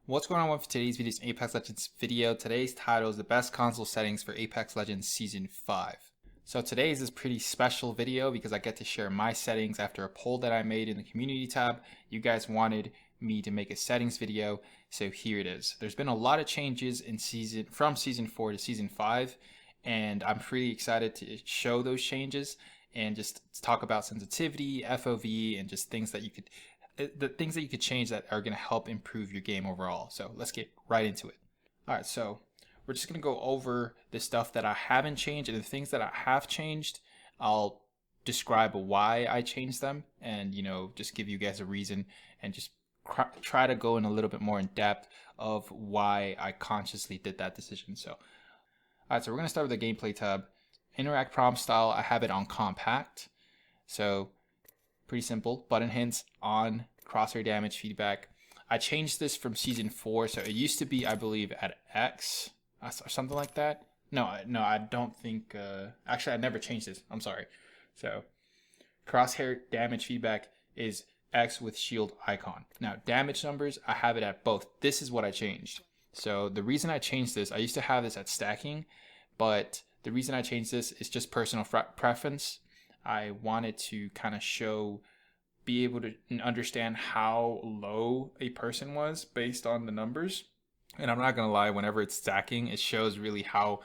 What's going on with today's video? Is Apex Legends video. Today's title is the best console settings for Apex Legends Season 5. So today's is a pretty special video because I get to share my settings after a poll that I made in the community tab. You guys wanted me to make a settings video, so here it is. There's been a lot of changes in from Season 4 to Season 5, and I'm pretty excited to show those changes and just talk about sensitivity, FOV, and just things that you could change that are going to help improve your game overall. So let's get right into it. All right, so we're just going to go over the stuff that I haven't changed, and the things that I have changed, I'll describe why I changed them, and just give you guys a reason, and just try to go in a little bit more in depth of why I consciously did that decision. So all right, so we're going to start with the gameplay tab. Interact prompt style, I have it on compact. So pretty simple. Button hints on, crosshair damage feedback. I changed this from Season 4, so it used to be, I believe, at X or something like that. No, I don't think. Actually, I never changed this. I'm sorry. So crosshair damage feedback is X with shield icon. Now damage numbers, I have it at both. This is what I changed. So the reason I changed this, I used to have this at stacking, but the reason I changed this is just personal preference. I wanted to kind of be able to understand how low a person was based on the numbers. And I'm not gonna lie, whenever it's stacking, it shows really how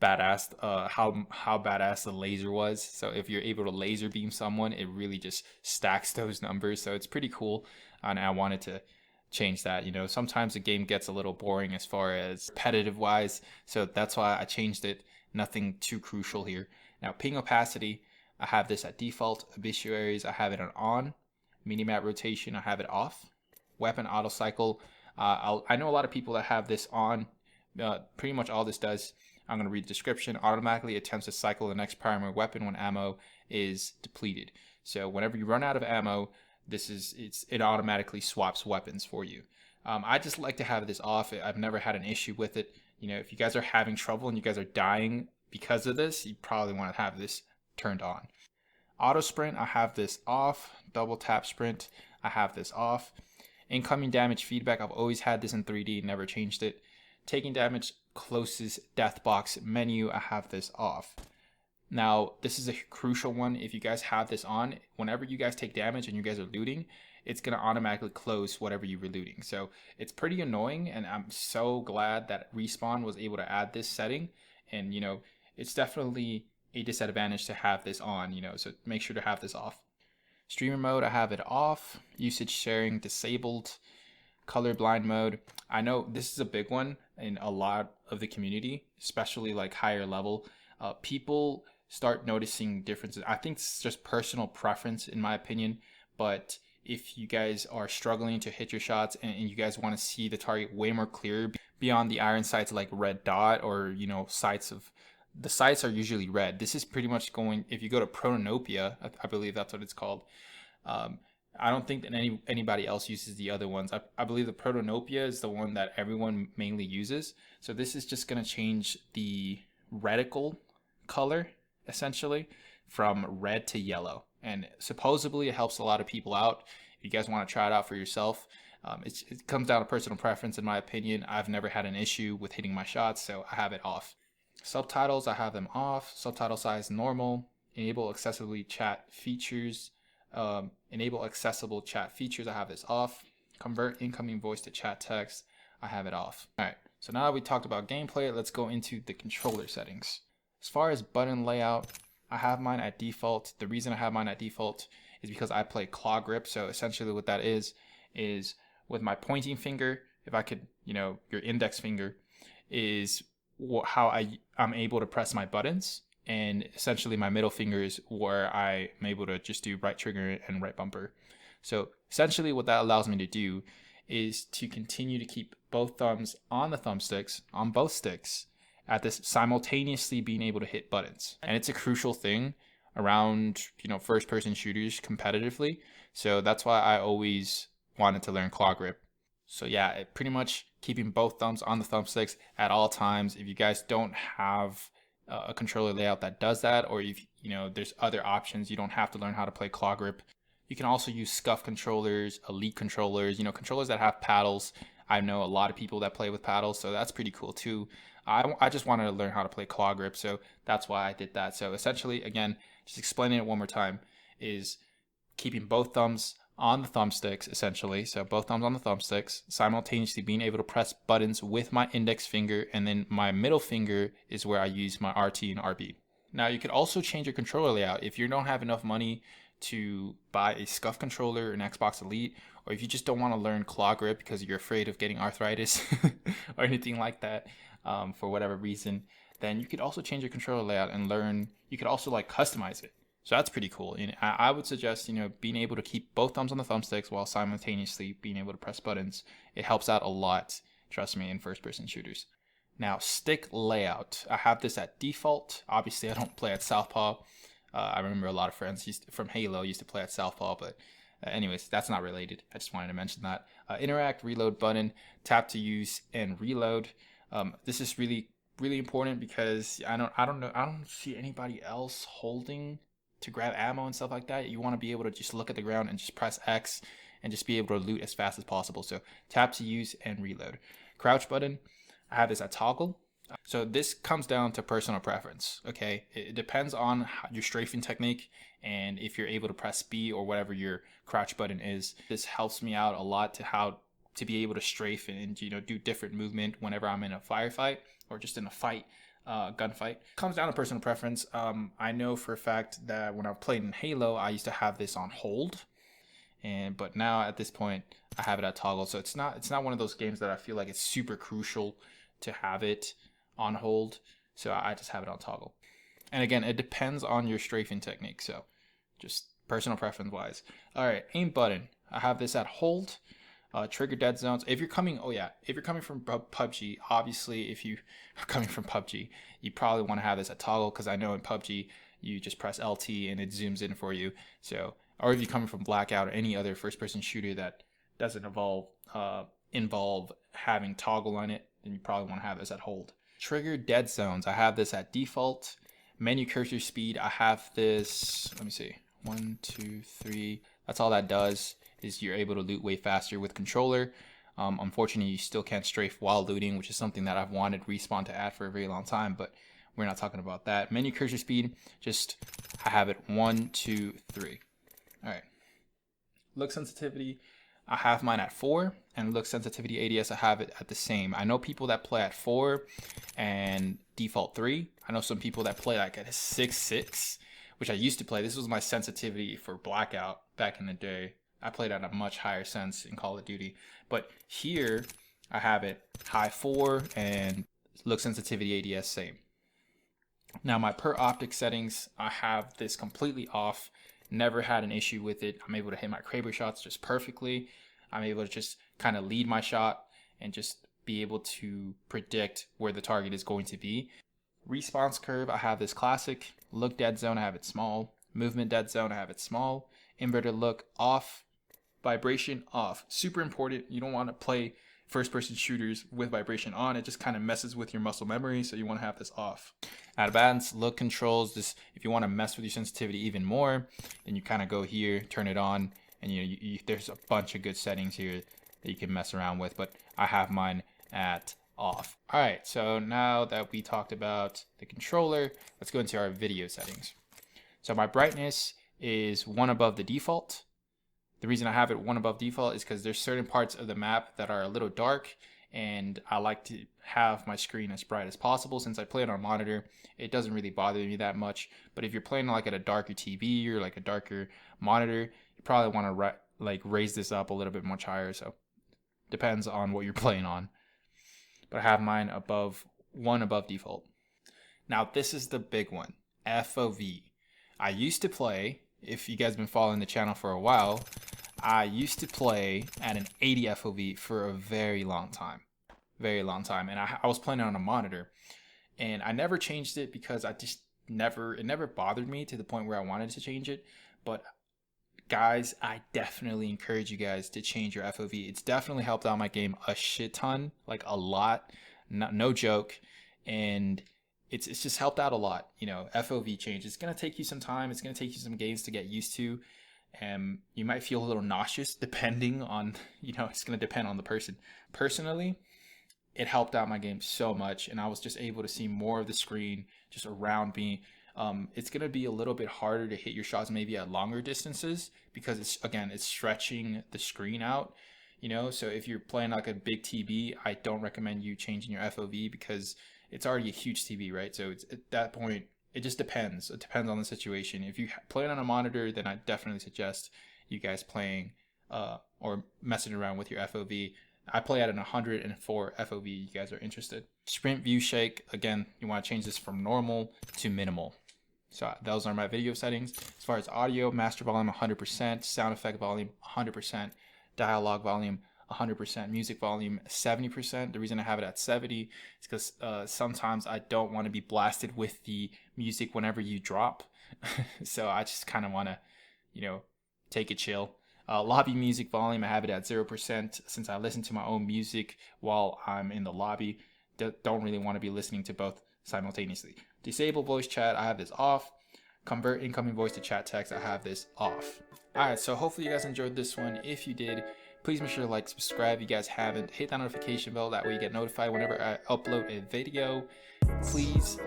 badass how badass the laser was. So if you're able to laser beam someone, it really just stacks those numbers. So it's pretty cool, and I wanted to change that. Sometimes the game gets a little boring as far as repetitive wise, so that's why I changed it. Nothing too crucial here. Now ping opacity, I have this at default. Obituaries, I have it on. Minimap rotation, I have it off. Weapon auto cycle, I know a lot of people that have this on. Pretty much all this does, I'm going to read the description, automatically attempts to cycle the next primary weapon when ammo is depleted. So whenever you run out of ammo, it automatically swaps weapons for you. I just like to have this off. I've never had an issue with it. If you guys are having trouble and you guys are dying because of this, you probably want to have this turned on. Auto sprint, I have this off. Double tap sprint, I have this off. Incoming damage feedback, I've always had this in 3D, never changed it. Taking damage closest death box menu, I have this off. Now this is a crucial one. If you guys have this on, whenever you guys take damage and you guys are looting, it's going to automatically close whatever you were looting. So it's pretty annoying, and I'm so glad that Respawn was able to add this setting. And it's definitely a disadvantage to have this on, so make sure to have this off. Streamer mode, I have it off. Usage sharing disabled. Colorblind mode, I know this is a big one in a lot of the community, especially like higher level. People start noticing differences. I think it's just personal preference in my opinion, but if you guys are struggling to hit your shots and you guys want to see the target way more clear beyond the iron sights like red dot, or the sights are usually red. This is pretty much going, if you go to Protonopia, I believe that's what it's called. I don't think that anybody else uses the other ones. I believe the Protonopia is the one that everyone mainly uses. So this is just going to change the reticle color, essentially, from red to yellow. And supposedly it helps a lot of people out. If you guys want to try it out for yourself, it comes down to personal preference in my opinion. I've never had an issue with hitting my shots, so I have it off. Subtitles, I have them off. Subtitle size normal. Enable accessible chat features. Enable accessible chat features, I have this off. Convert incoming voice to chat text, I have it off. All right, so now that we talked about gameplay, let's go into the controller settings. As far as button layout, I have mine at default. The reason I have mine at default is because I play claw grip. So essentially what that is with my pointing finger, if I could, your index finger is how I'm able to press my buttons. And essentially my middle finger is where I'm able to just do right trigger and right bumper. So essentially what that allows me to do is to continue to keep both thumbs on the thumbsticks, on both sticks, at this simultaneously being able to hit buttons. And it's a crucial thing around, first person shooters competitively. So that's why I always wanted to learn claw grip. So yeah, pretty much keeping both thumbs on the thumbsticks at all times. If you guys don't have a controller layout that does that, or if there's other options, you don't have to learn how to play claw grip. You can also use scuff controllers, elite controllers, controllers that have paddles. I know a lot of people that play with paddles, so that's pretty cool too. I just wanted to learn how to play claw grip, so that's why I did that. So essentially, again, just explaining it one more time, is keeping both thumbs on the thumbsticks, essentially. So both thumbs on the thumbsticks, simultaneously being able to press buttons with my index finger, and then my middle finger is where I use my RT and RB. Now you could also change your controller layout if you don't have enough money to buy a SCUF controller or an Xbox Elite, or if you just don't want to learn claw grip because you're afraid of getting arthritis or anything like that, for whatever reason, then you could also change your controller layout and learn. You could also like customize it. So that's pretty cool. And I would suggest, being able to keep both thumbs on the thumbsticks while simultaneously being able to press buttons. It helps out a lot, trust me, in first-person shooters. Now, stick layout. I have this at default. Obviously, I don't play at Southpaw. I remember a lot of friends from Halo used to play at Southpaw, but anyways, that's not related. I just wanted to mention that. Interact, reload button, tap to use, and reload. This is really, really important because I don't see anybody else holding to grab ammo and stuff like that. You want to be able to just look at the ground and just press X and just be able to loot as fast as possible. So tap to use and reload. Crouch button, I have this at toggle. So this comes down to personal preference, okay? It depends on your strafing technique and if you're able to press B or whatever your crouch button is. This helps me out a lot to be able to strafe and do different movement whenever I'm in a firefight or just in a fight. Gunfight. Comes down to personal preference. I know for a fact that when I played in Halo, I used to have this on hold, but now at this point I have it at toggle. So it's not one of those games that I feel like it's super crucial to have it on hold. So I just have it on toggle. And again, it depends on your strafing technique. So just personal preference wise. All right, aim button. I have this at hold. Trigger dead zones. If you're coming from PUBG, obviously, if you are coming from PUBG, you probably want to have this at toggle because I know in PUBG you just press LT and it zooms in for you. So, or if you're coming from Blackout or any other first-person shooter that doesn't involve having toggle on it, then you probably want to have this at hold. Trigger dead zones. I have this at default. Menu cursor speed. I have this. Let me see. 1, 2, 3. That's all that does. Is you're able to loot way faster with controller. Unfortunately, you still can't strafe while looting, which is something that I've wanted Respawn to add for a very long time, but we're not talking about that. Menu cursor speed, I have it 1, 2, 3. All right. Look sensitivity, I have mine at 4, and look sensitivity ADS, I have it at the same. I know people that play at 4 and default 3. I know some people that play like at a 6, which I used to play. This was my sensitivity for Blackout back in the day. I played at a much higher sense in Call of Duty. But here, I have it high 4 and look sensitivity ADS same. Now my per optic settings, I have this completely off. Never had an issue with it. I'm able to hit my Kraber shots just perfectly. I'm able to just kind of lead my shot and just be able to predict where the target is going to be. Response curve, I have this classic. Look dead zone, I have it small. Movement dead zone, I have it small. Inverted look off. Vibration off. Super important. You don't want to play first person shooters with vibration on. It just kind of messes with your muscle memory, so you want to have this off. Advanced look controls. This, if you want to mess with your sensitivity even more, then you kind of go here, turn it on, and there's a bunch of good settings here that you can mess around with, but I have mine at off. All right, so now that we talked about the controller, let's go into our video settings. So my brightness is 1 above the default. The reason I have it 1 above default is because there's certain parts of the map that are a little dark, and I like to have my screen as bright as possible. Since I play it on monitor, it doesn't really bother me that much. But if you're playing like at a darker TV or like a darker monitor, you probably want to raise this up a little bit much higher. So depends on what you're playing on. But I have mine 1 above default. Now this is the big one, FOV. I used to play, if you guys have been following the channel for a while, I used to play at an 80 FOV for a very long time. And I was playing it on a monitor, and I never changed it because it never bothered me to the point where I wanted to change it. But guys, I definitely encourage you guys to change your FOV. It's definitely helped out my game a shit ton, like a lot, no joke. And it's just helped out a lot. FOV change. It's going to take you some time. It's going to take you some games to get used to. and you might feel a little nauseous depending on, it's going to depend on the person. Personally, it helped out my game so much, and I was just able to see more of the screen just around me. It's going to be a little bit harder to hit your shots maybe at longer distances because it's stretching the screen out, so if you're playing like a big TV, I don't recommend you changing your FOV because it's already a huge TV, right? So it's at that point, it just depends. It depends on the situation. If you play it on a monitor, then I definitely suggest you guys playing or messing around with your FOV. I play at an 104 FOV. You guys are interested. Sprint view shake. Again, you want to change this from normal to minimal. So those are my video settings. As far as audio, master volume 100%, sound effect volume 100%, dialogue volume 100%, music volume 70%. The reason I have it at 70 is because sometimes I don't want to be blasted with the music whenever you drop. So I just kind of want to, take it chill. Lobby music volume, I have it at 0% since I listen to my own music while I'm in the lobby. Don't really want to be listening to both simultaneously. Disable voice chat, I have this off. Convert incoming voice to chat text, I have this off. Alright, so hopefully you guys enjoyed this one. If you did, please make sure to like, subscribe if you guys haven't. Hit that notification bell, that way you get notified whenever I upload a video. Please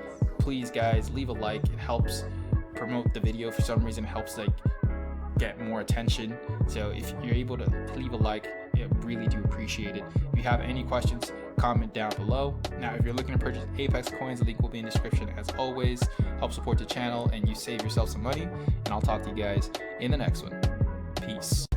guys, leave a like. It helps promote the video. For some reason, it helps get more attention. So if you're able to leave a like, I really do appreciate it. If you have any questions, comment down below. Now, if you're looking to purchase Apex coins, the link will be in the description as always. Help support the channel and you save yourself some money. And I'll talk to you guys in the next one. Peace.